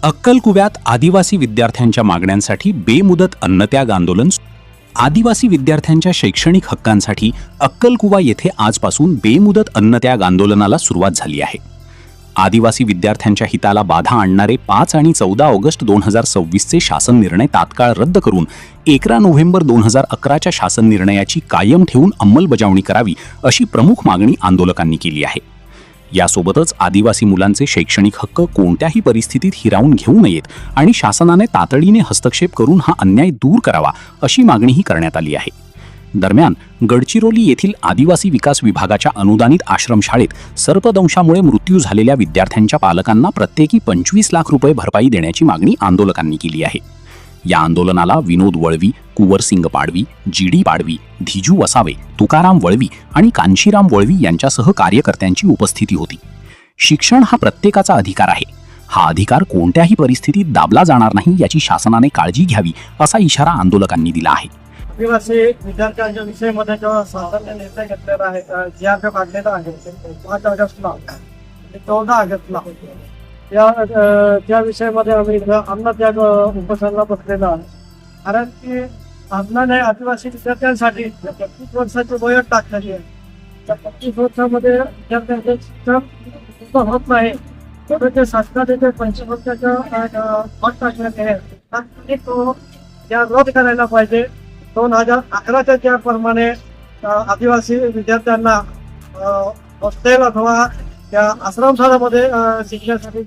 अक्कलकुव्यात आदिवासी विद्यार्थ्यांच्या मागण्यांसाठी बेमुदत अन्नत्याग आंदोलन. आदिवासी विद्यार्थ्यांच्या शैक्षणिक हक्कांसाठी अक्कलकुवा येथे आजपासून बेमुदत अन्नत्याग आंदोलनाला सुरुवात झाली आहे. आदिवासी विद्यार्थ्यांच्या हिताला बाधा आणणारे 5 आणि 14 ऑगस्ट 2026चे शासन निर्णय तात्काळ रद्द करून 11 नोव्हेंबर 2011च्या शासन निर्णयाची कायम ठेवून अंमलबजावणी करावी अशी प्रमुख मागणी आंदोलकांनी केली आहे. यासोबतच आदिवासी मुलांचे शैक्षणिक हक्क कोणत्याही परिस्थितीत हिरावून घेऊ नयेत आणि शासनाने तातडीने हस्तक्षेप करून हा अन्याय दूर करावा अशी मागणीही करण्यात आली आहे. दरम्यान गडचिरोली येथील आदिवासी विकास विभागाच्या अनुदानित आश्रमशाळेत सर्पदंशामुळे मृत्यू झालेल्या विद्यार्थ्यांच्या पालकांना प्रत्येकी 25 लाख रुपये भरपाई देण्याची मागणी आंदोलकांनी केली आहे. या आंदोलनाला विनोद वळवी, कुवरसिंग पाडवी, जी.डी. पाडवी, धिजू वसावे, तुकाराम वळवी आणि कांशीराम वळवी यांच्यासह कार्यकर्त्यांची उपस्थिती होती. शिक्षण हा प्रत्येकाचा अधिकार आहे. हा अधिकार कोणत्याही परिस्थितीत दाबला जाणार नाही याची शासनाने काळजी घ्यावी असा इशारा आंदोलकांनी दिला आहे. आदिवासी विद्यार्थ्यांच्या विषयामध्ये जेव्हा शासनाने निर्णय घेतलेला आहे, जी आर काढलेला आहे 5 ऑगस्टला आणि 14 ऑगस्टला, त्या विषयामध्ये आम्ही अन्नत्याग उपोषणाला बसलेला आहे. कारण की शासनाने आदिवासी विद्यार्थ्यांसाठी 35 वर्षाची वयोट टाकलेली आहे. त्या 35 वर्षामध्ये विद्यार्थ्यांचे शिक्षण पूर्ण होत नाही, म्हणून ते शासनाने ते 25 वर्षाच्या अट टाकण्यात आहे. तो त्या रद्द करायला पाहिजे. 2011च्या ज्याप्रमाणे आदिवासी विद्यार्थ्यांना हॉस्टेल अथवा त्या आश्रमशाळामध्ये शिक्षणासाठी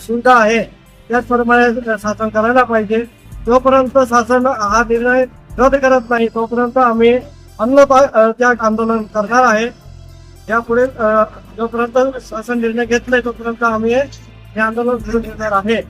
सुविधा आहे त्याचप्रमाणे शासन करायला पाहिजे. जोपर्यंत शासन हा निर्णय रद्द करत नाही तोपर्यंत आम्ही अन्नत्याग आंदोलन करणार आहे. यापुढे जोपर्यंत शासन निर्णय घेतलाय तोपर्यंत आम्ही हे आंदोलन सुरू करणार आहे.